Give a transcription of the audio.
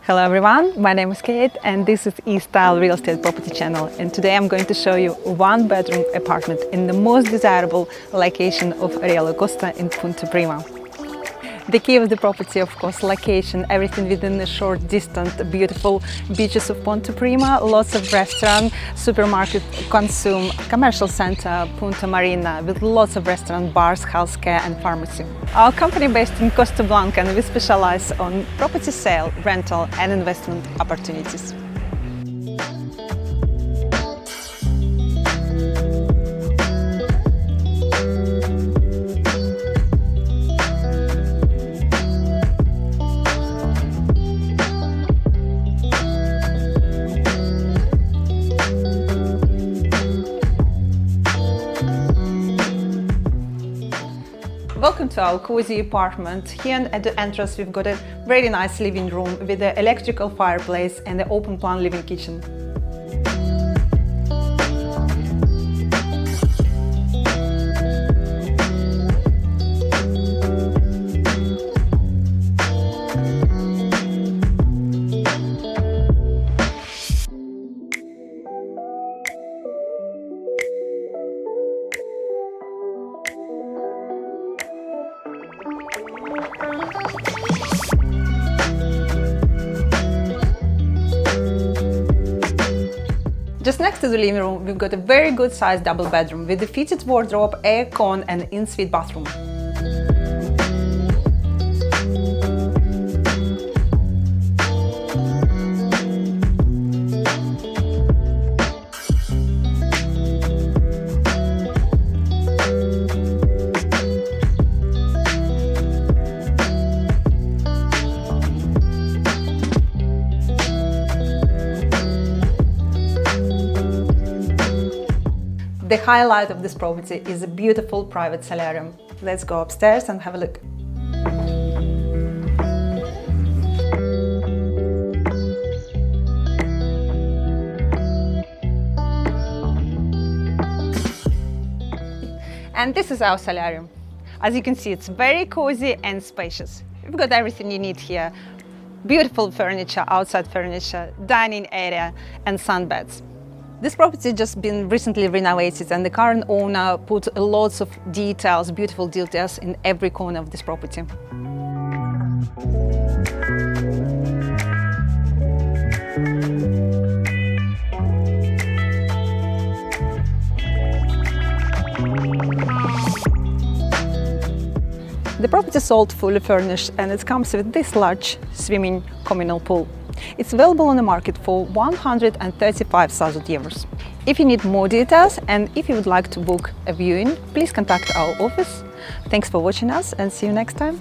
Hello everyone, my name is Kate and this is EStyle real estate property channel, and today I'm going to show you one bedroom apartment in the most desirable location of Real Costa in Punta Prima. The key of the property, of course, location, everything within a short distance, beautiful beaches of Punta Prima, lots of restaurant, supermarket, consume, commercial center, Punta Marina, with lots of restaurant, bars, healthcare and pharmacy. Our company based in Costa Blanca, and we specialize on property sale, rental and investment opportunities. Welcome to our cozy apartment. Here at the entrance we've got a very nice living room with an electrical fireplace and an open plan living kitchen. Just next to the living room, we've got a very good sized double bedroom with a fitted wardrobe, air con and in-suite bathroom. The highlight of this property is a beautiful private solarium. Let's go upstairs and have a look. And this is our solarium. As you can see, it's very cozy and spacious. We've got everything you need here. Beautiful furniture, outside furniture, dining area and sunbeds. This property has just been recently renovated and the current owner put lots of details, beautiful details in every corner of this property. The property is sold fully furnished and it comes with this large swimming communal pool. It's available on the market for 135,000 euros. If you need more details and if you would like to book a viewing, please contact our office. Thanks for watching us and see you next time.